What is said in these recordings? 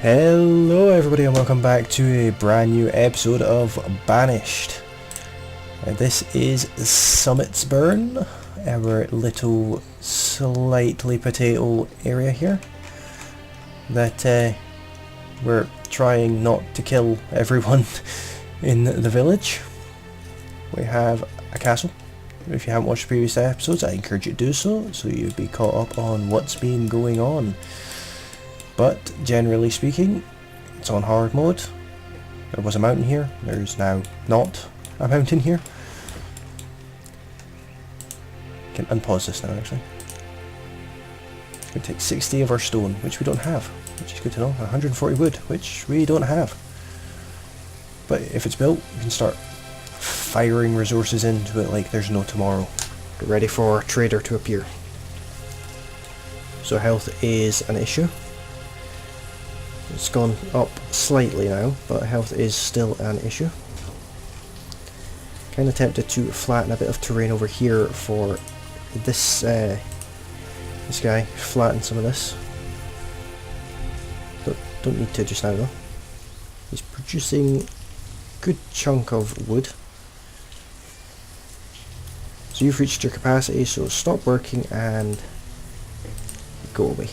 Hello everybody and welcome back to a brand new episode of Banished. This is Summitsburn, our little slightly potato area here that we're trying not to kill everyone in the village. We have a castle. If you haven't watched previous episodes, I encourage you to do so you'd be caught up on what's been going on. But generally speaking, it's on hard mode. There was a mountain here, there's now not a mountain here. Can unpause this now actually. It's going to take 60 of our stone, which we don't have, which is good to know, 140 wood, which we don't have. But if it's built, we can start firing resources into it like there's no tomorrow. Get ready for our trader to appear. So health is an issue. It's gone up slightly now, but health is still an issue. Kind of tempted to flatten a bit of terrain over here for this this guy. Flatten some of this. Don't need to just now though. He's producing a good chunk of wood. So you've reached your capacity, so stop working and go away.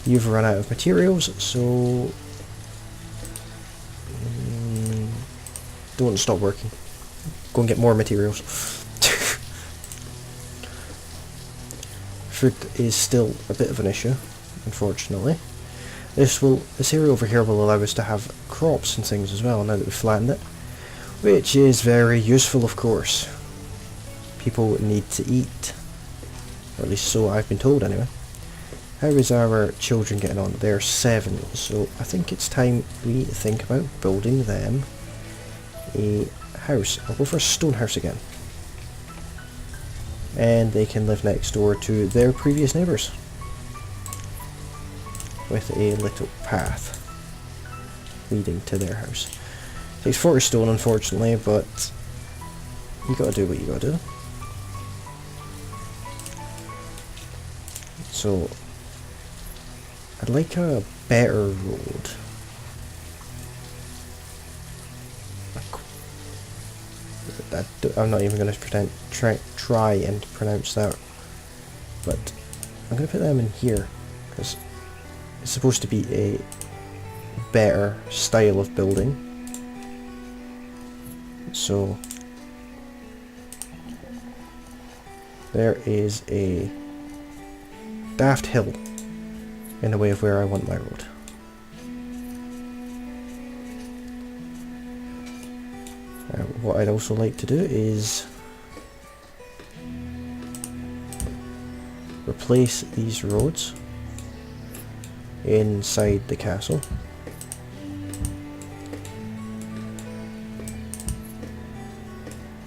You've run out of materials, so don't stop working. Go and get more materials. Food is still a bit of an issue, unfortunately. This area over here will allow us to have crops and things as well now that we've flattened it, which is very useful, of course. People need to eat, or at least so I've been told anyway. How is our children getting on? They're 7, so I think it's time we think about building them a house. I'll go for a stone house again. And they can live next door to their previous neighbours. With a little path leading to their house. Takes 40 stone unfortunately, but you gotta do what you gotta do. So I'd like a better road. I'm not even going to try and pronounce that, but I'm going to put them in here because it's supposed to be a better style of building. So there is a daft hill in the way of where I want my road. What I'd also like to do is replace these roads inside the castle.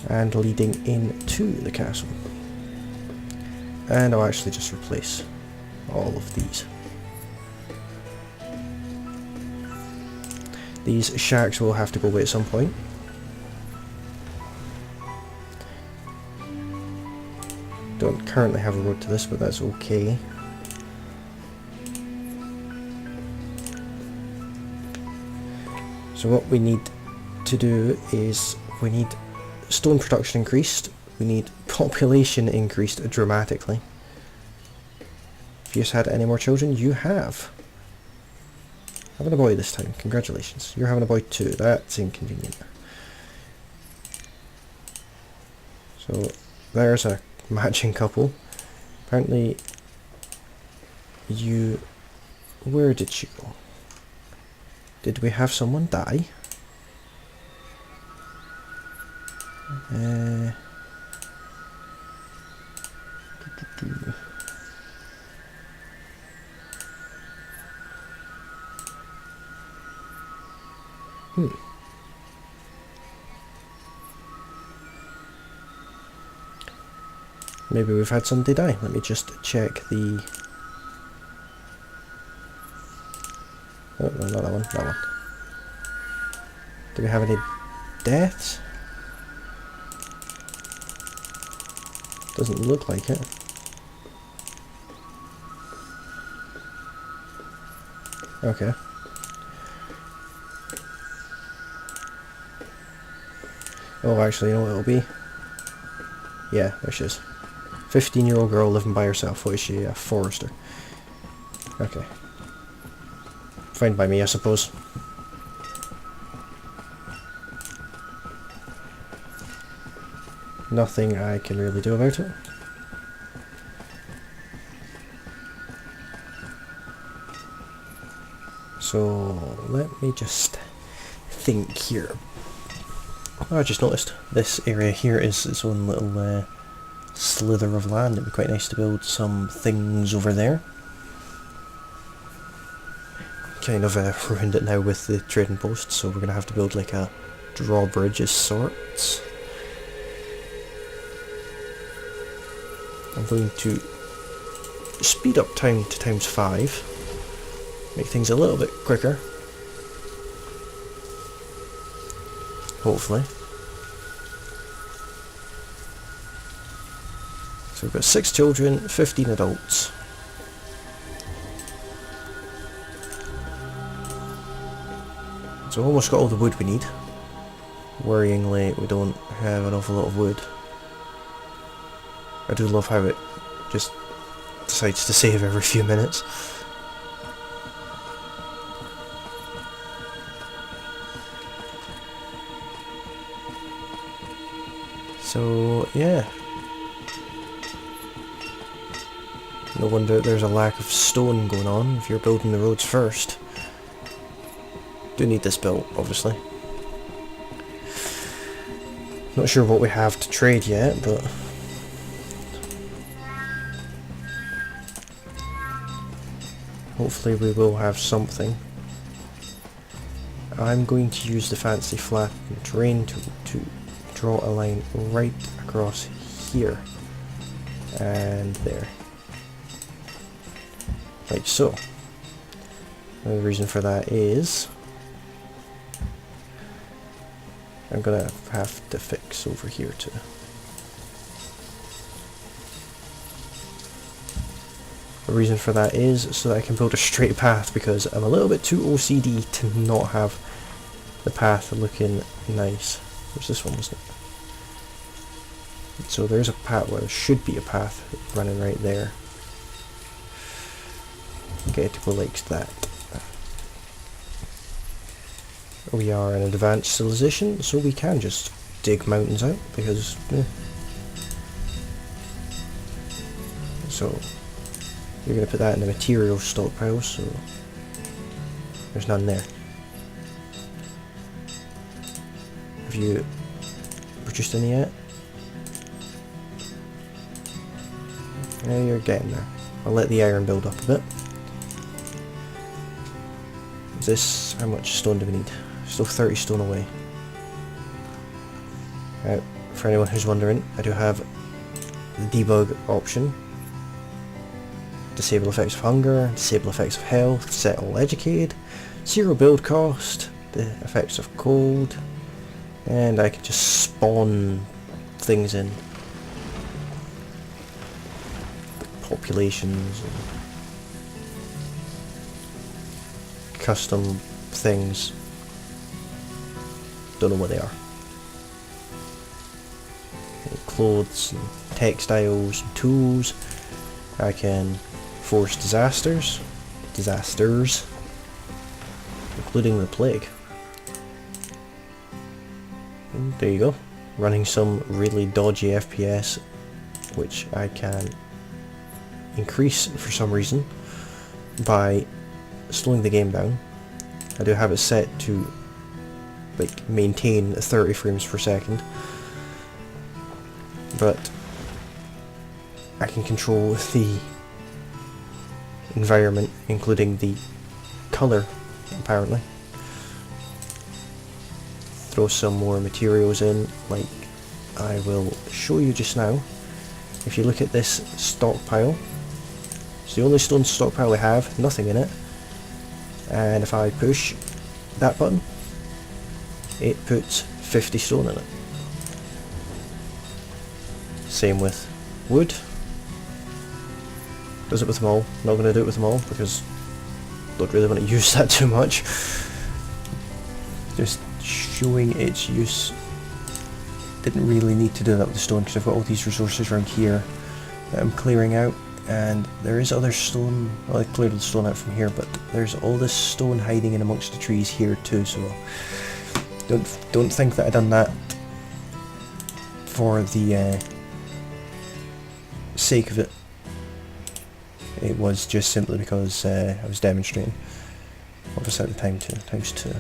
And leading into the castle. And I'll actually just replace all of these. These shacks will have to go away at some point. Don't currently have a road to this, but that's okay. So what we need to do is we need stone production increased. We need population increased dramatically. If you've had any more children, you have. Having a boy this time, congratulations. You're having a boy too, that's inconvenient. So there's a matching couple. Apparently you... Where did you go? Did we have someone die? Maybe we've had somebody die. Let me just check the... Oh, no, not that one. That one. Do we have any deaths? Doesn't look like it. Okay. Oh, actually, you know what it'll be? Yeah, there she is. 15-year-old girl living by herself. What is she? A forester. Okay. Fine by me, I suppose. Nothing I can really do about it. So, let me just think here. Oh, I just noticed this area here is its own little slither of land. It'd be quite nice to build some things over there. Kind of ruined it now with the trading post, so we're going to have to build like a drawbridge of sorts. I'm going to speed up time to ×5, make things a little bit quicker, hopefully. So we've got 6 children, 15 adults. So almost got all the wood we need. Worryingly, we don't have an awful lot of wood. I do love how it just decides to save every few minutes. So, yeah. No wonder there's a lack of stone going on if you're building the roads first. Do need this built, obviously. Not sure what we have to trade yet, but hopefully we will have something. I'm going to use the fancy flat terrain to draw a line right across here and there. Like so. And the reason for that is I'm gonna have to fix over here too. The reason for that is so that I can build a straight path, because I'm a little bit too OCD to not have the path looking nice. Where's this one, wasn't it? So there's a path, well, there should be a path running right there. Okay, to go like that. We are an advanced civilization, so we can just dig mountains out, because so you're going to put that in the material stockpile, so there's none there. Have you produced any yet? Yeah, you're getting there. I'll let the iron build up a bit. Is this, how much stone do we need? Still 30 stone away. For anyone who's wondering, I do have the debug option. Disable effects of hunger, disable effects of health, set all educated, 0 build cost, the effects of cold, and I can just spawn things in. Populations, and custom things. Don't know what they are. Clothes, and textiles, and tools. I can force disasters, including the plague. And there you go. Running some really dodgy FPS, which I can increase for some reason by slowing the game down. I do have it set to like maintain 30 frames per second, but I can control the environment, including the color, apparently. Throw some more materials in, like I will show you just now. If you look at this stockpile, it's the only stone stockpile I have, nothing in it, and if I push that button, it puts 50 stone in it. Same with wood. Does it with them all. Not going to do it with them all because don't really want to use that too much. Just showing its use. Didn't really need to do that with the stone because I've got all these resources around here that I'm clearing out, and there is other stone. Well, I cleared the stone out from here, but there's all this stone hiding in amongst the trees here too, so don't think that I done that for the sake of it. It was just simply because I was demonstrating. What was that the time to? Times 2.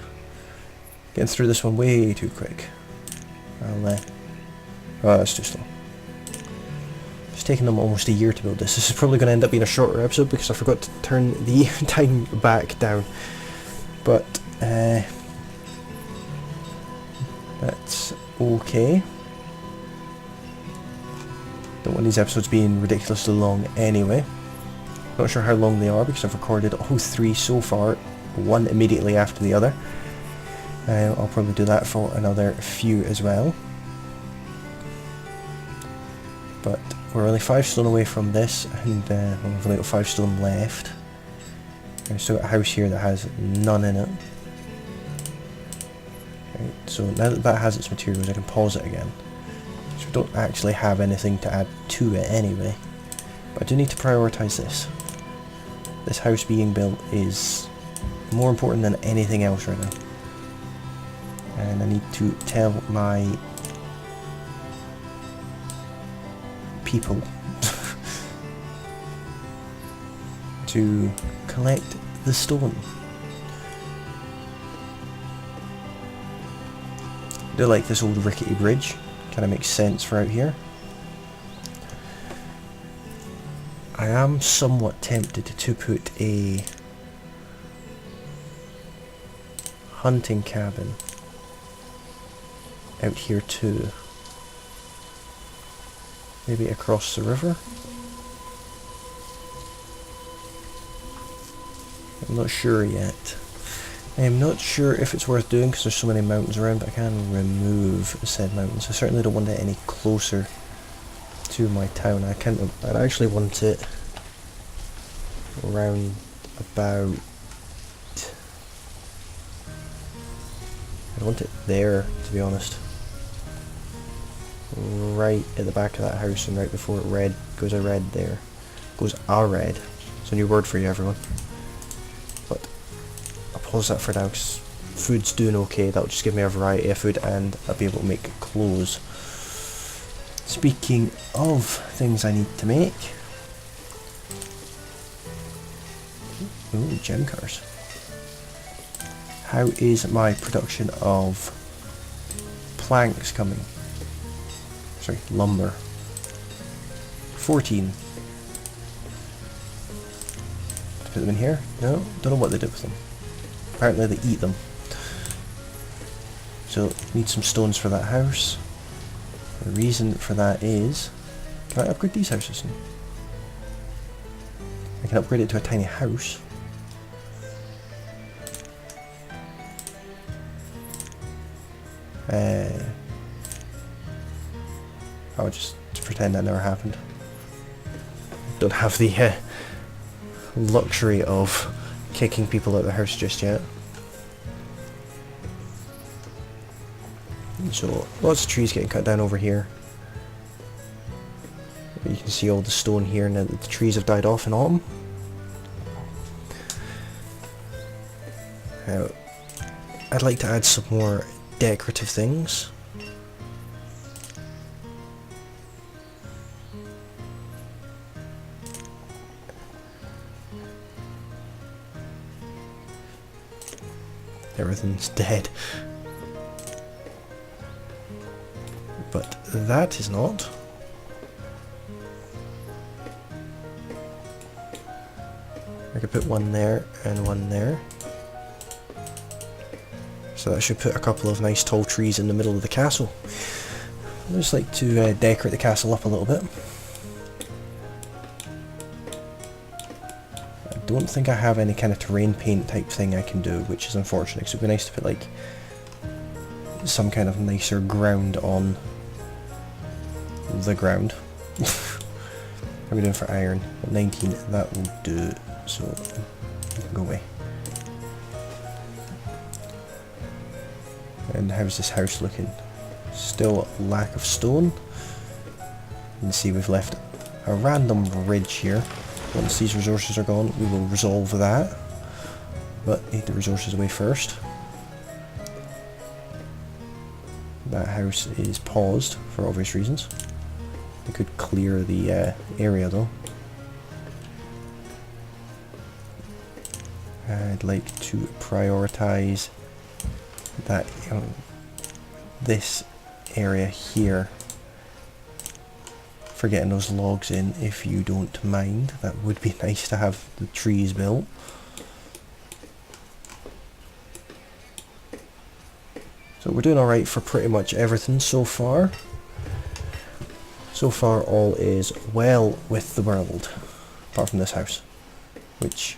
Getting through this one way too quick. Oh, that's too slow. It's taken them almost a year to build this. This is probably going to end up being a shorter episode because I forgot to turn the time back down. But that's okay. Don't want these episodes being ridiculously long anyway. Not sure how long they are because I've recorded all 3 so far, one immediately after the other. I'll probably do that for another few as well. But we're only 5 stone away from this, and we've only got 5 stone left. I've still got a house here that has none in it. Right, so now that that has its materials, I can pause it again. So we don't actually have anything to add to it anyway. But I do need to prioritise this. This house being built is more important than anything else right now. And I need to tell my people to collect the stone. I do like this old rickety bridge, kind of makes sense for out here. I am somewhat tempted to put a hunting cabin out here too. Maybe across the river? I'm not sure yet. I am not sure if it's worth doing because there's so many mountains around, but I can remove said mountains. I certainly don't want it any closer to my town. I'd actually want it around about... I want it there, to be honest. Right at the back of that house and right before it goes a red there. Goes a red. It's a new word for you, everyone. But I'll pause that for now because food's doing okay. That'll just give me a variety of food and I'll be able to make clothes. Speaking of things I need to make. Ooh, gem cars. How is my production of planks coming? Sorry, lumber. 14. Put them in here? No, don't know what they did with them. Apparently they eat them. So, need some stones for that house. The reason for that is... Can I upgrade these houses? I can upgrade it to a tiny house. I'll just pretend that never happened. Don't have the luxury of kicking people out of the house just yet. So, lots of trees getting cut down over here. You can see all the stone here now that the trees have died off in autumn. I'd like to add some more decorative things. Everything's dead. But that is not. I could put one there and one there. So that should put a couple of nice tall trees in the middle of the castle. I just like to decorate the castle up a little bit. I don't think I have any kind of terrain paint type thing I can do, which is unfortunate, because it would be nice to put like some kind of nicer ground on the ground. How are we doing for iron? 19, that will do, so you can go away. And how's this house looking? Still a lack of stone. You can see we've left a random ridge here. Once these resources are gone, we will resolve that. But need the resources away first. That house is paused for obvious reasons. We could clear the area though. I'd like to prioritize that this area here for getting those logs in, if you don't mind. That would be nice to have the trees built. So we're doing alright for pretty much everything so far. So far all is well with the world, apart from this house, which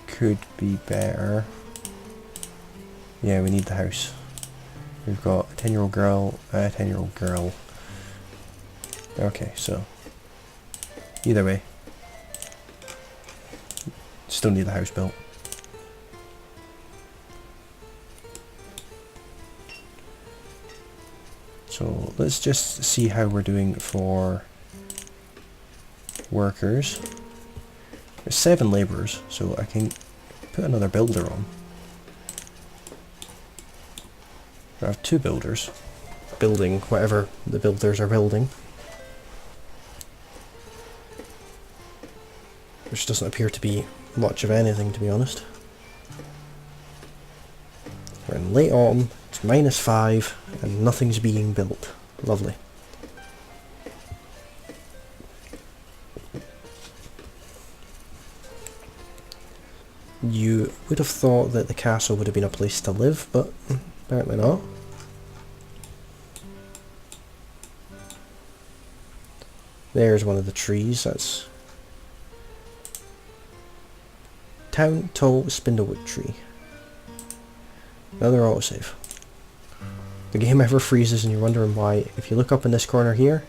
could be better. Yeah, we need the house. We've got a 10-year-old girl, a 10-year-old girl. Okay, so either way, still need the house built. So let's just see how we're doing for workers. There's 7 labourers, so I can put another builder on. I have 2 builders building whatever the builders are building, which doesn't appear to be much of anything, to be honest. We're in late autumn, it's -5 and nothing's being built. Lovely. You would have thought that the castle would have been a place to live, but apparently not. There's one of the trees, that's Town Tall Spindlewood Tree. Another autosave. The game ever freezes and you're wondering why. If you look up in this corner here,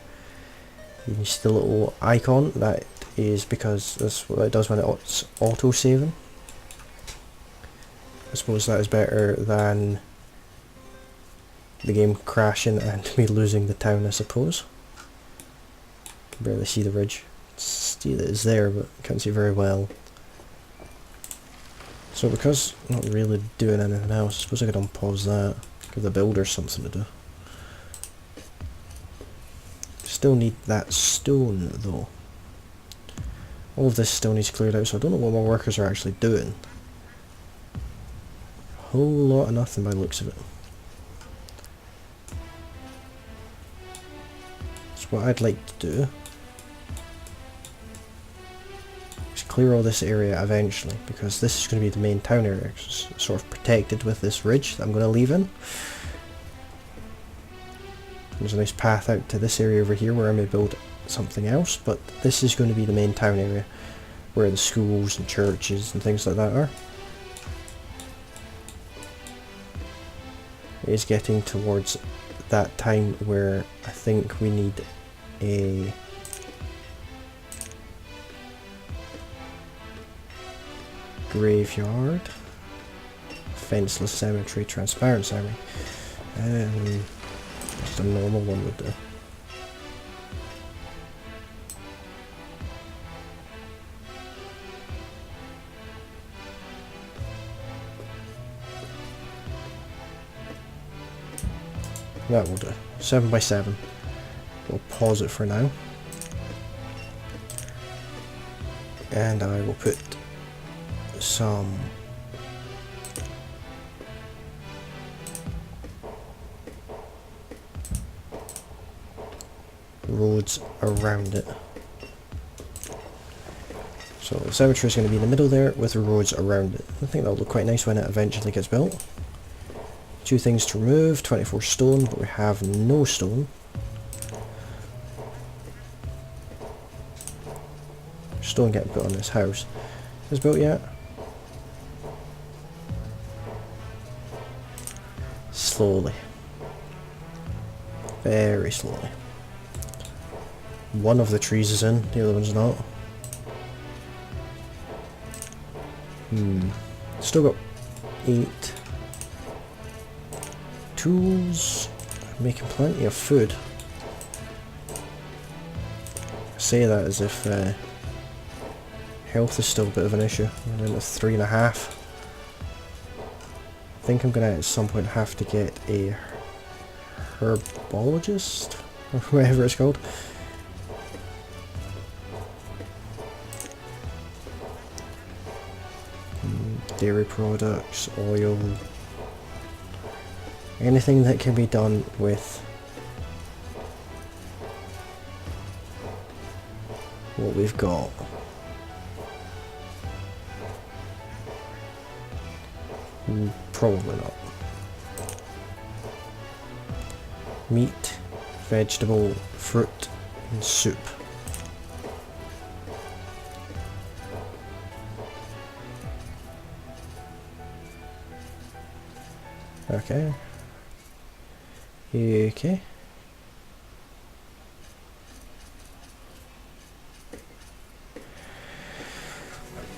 you can see the little icon. That is because that's what it does when it's auto-saving. I suppose that is better than the game crashing and me losing the town, I suppose. Can barely see the ridge. See that it's there, but can't see very well. So because I'm not really doing anything else, I suppose I could unpause that. Give the builders something to do. Still need that stone though. All of this still needs cleared out, so I don't know what my workers are actually doing. A whole lot of nothing by the looks of it. So what I'd like to do is clear all this area eventually, because this is going to be the main town area. It's sort of protected with this ridge that I'm going to leave in. There's a nice path out to this area over here where I may build something else, but this is going to be the main town area where the schools and churches and things like that are. It is getting towards that time where I think we need a graveyard, fenceless cemetery, transparent cemetery. Just a normal one would do. That will do. 7 by 7. We'll pause it for now. And I will put some roads around it. So the cemetery is going to be in the middle there with the roads around it. I think that'll look quite nice when it eventually gets built. 2 things to remove, 24 stone, but we have no stone. Stone getting put on this house. Is it built yet? Slowly. Very slowly. One of the trees is in, the other one's not. Still got 8 tools. Making plenty of food. I say that as if health is still a bit of an issue. I'm down to 3.5. I think I'm gonna at some point have to get a herbologist, or whatever it's called. Dairy products, oil, anything that can be done with what we've got. Probably not. Meat, vegetable, fruit, and soup. Okay. Okay.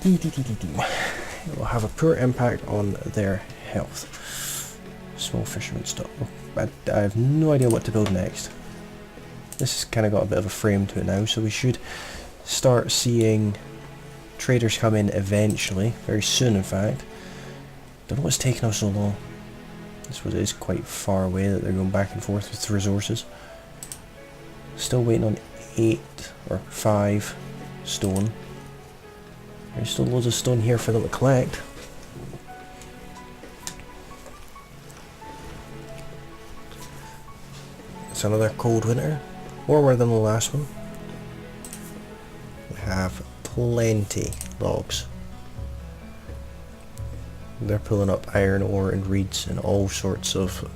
It will have a poor impact on their health. Small fisherman stock. I have no idea what to build next. This has kind of got a bit of a frame to it now, so we should start seeing traders come in eventually, very soon in fact. Don't know what's taking us so long. This was is quite far away that they're going back and forth with resources. Still waiting on 8 or 5 stone. There's still loads of stone here for them to collect. It's another cold winter, warmer than the last one. We have plenty logs. They're pulling up iron ore and reeds and all sorts of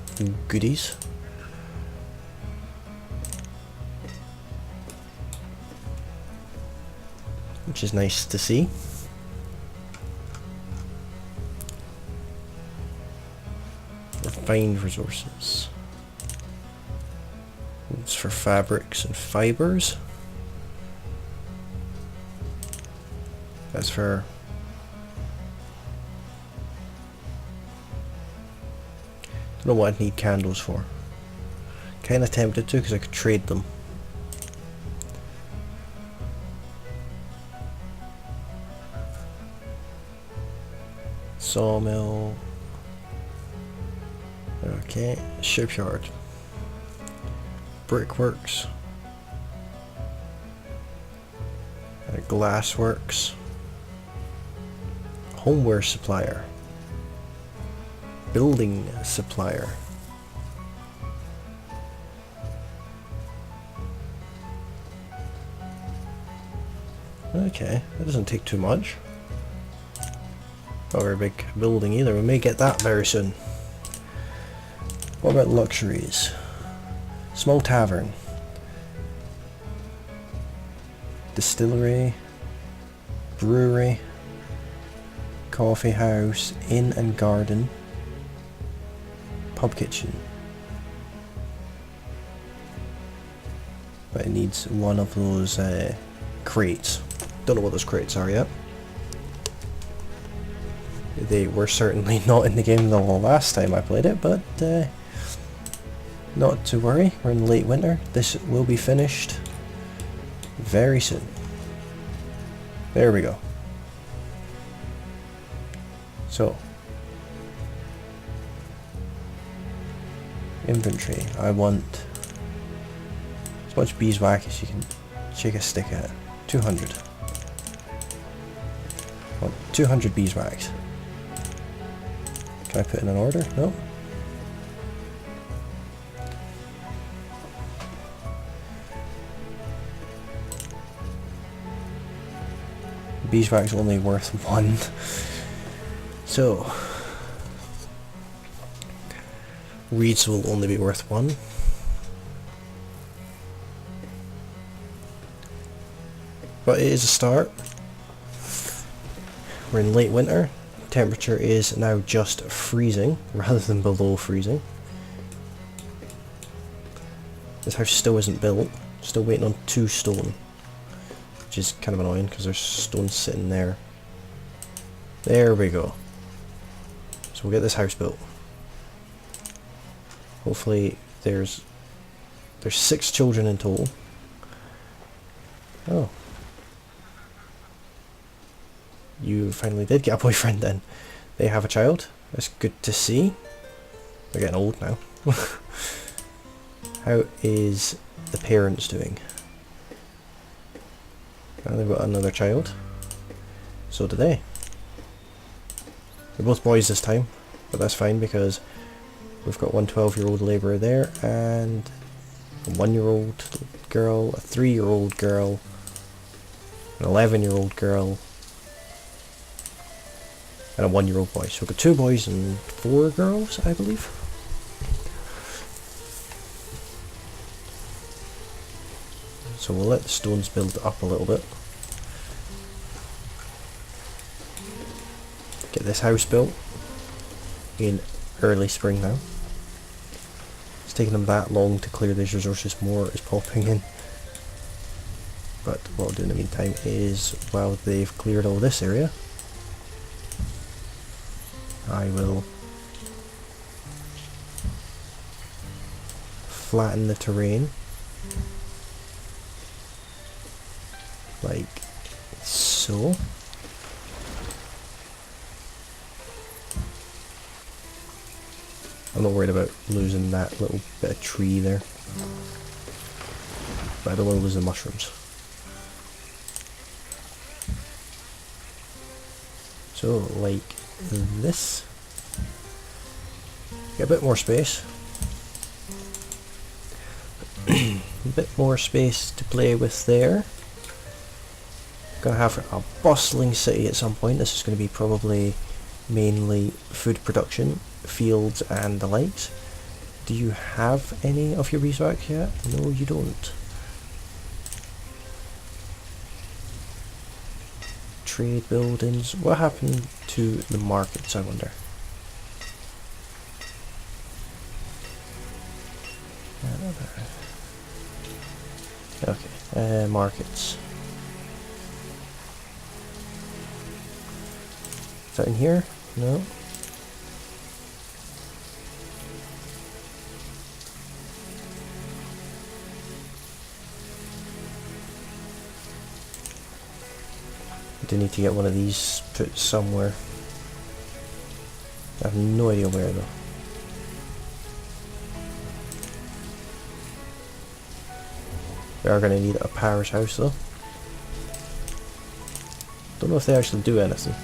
goodies. Which is nice to see. Refined resources. It's for fabrics and fibers. That's for don't know what I'd need candles for. Kinda tempted to because I could trade them. Sawmill. Okay, shipyard. Brickworks. Glassworks. Homeware supplier. Building supplier. Okay, that doesn't take too much. Not a very big building either, we may get that very soon. What about luxuries? Small tavern. Distillery. Brewery. Coffee house. Inn and garden. Pub kitchen. But it needs one of those crates. Don't know what those crates are yet. They were certainly not in the game the last time I played it, but not to worry, we're in late winter. This will be finished very soon. There we go. So, inventory. I want as much beeswax as you can shake a stick at. 200. I want 200 beeswax. Can I put in an order? No? Beeswax only worth 1. So reeds will only be worth 1. But it is a start. We're in late winter. Temperature is now just freezing rather than below freezing. This house still isn't built. Still waiting on 2 stone. Which is kind of annoying because there's stone sitting there. There we go. So we'll get this house built. Hopefully there's 6 children in total. Oh. You finally did get a boyfriend then. They have a child. That's good to see. They're getting old now. How is the parents doing? Oh, they've got another child. So do they. They're both boys this time, but that's fine because we've got one 12-year-old labourer there and a 1-year-old girl, a 3-year-old girl, an 11-year-old girl, and a 1-year-old boy. So we've got 2 boys and 4 girls, I believe. So we'll let the stones build up a little bit. Get this house built in early spring now. It's taken them that long to clear these resources, more is popping in. But what I'll do in the meantime is, while they've cleared all this area, I will flatten the terrain like so. I'm not worried about losing that little bit of tree there, but I don't want to lose the mushrooms. So like this, get a bit more space, a bit more space to play with there. Gonna have a bustling city at some point. This is going to be probably mainly food production, fields and the likes. Do you have any of your beeswax yet? No, you don't. Trade buildings. What happened to the markets, I wonder? Okay, markets. Is that in here? No. I do need to get one of these put somewhere. I have no idea where though. We are going to need a parish house though. Don't know if they actually do anything.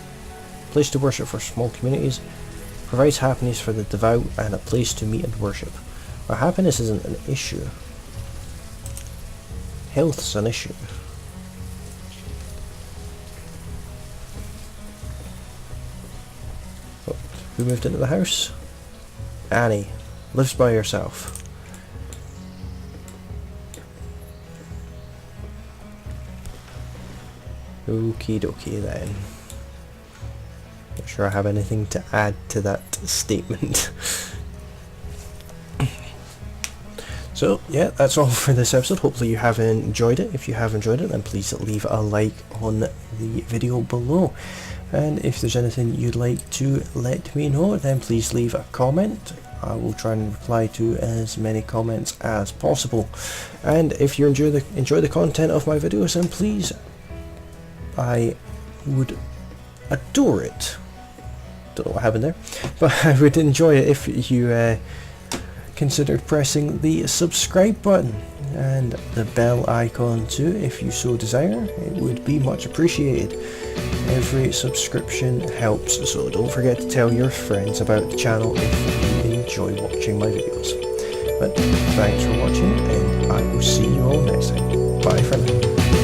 Place to worship for small communities. Provides happiness for the devout and a place to meet and worship. Well, happiness isn't an issue. Health's an issue. Oh, who moved into the house? Annie. Lives by herself. Okie dokie then. Not sure I have anything to add to that statement. So yeah, that's all for this episode. Hopefully you have enjoyed it. If you have enjoyed it, then please leave a like on the video below. And if there's anything you'd like to let me know, then please leave a comment. I will try and reply to as many comments as possible. And if you enjoy the content of my videos, then please, I would adore it. Don't know what happened there, but I would enjoy it if you considered pressing the subscribe button and the bell icon too, if you so desire. It would be much appreciated. Every subscription helps, so don't forget to tell your friends about the channel if you enjoy watching my videos. But thanks for watching, and I will see you all next time. Bye for now.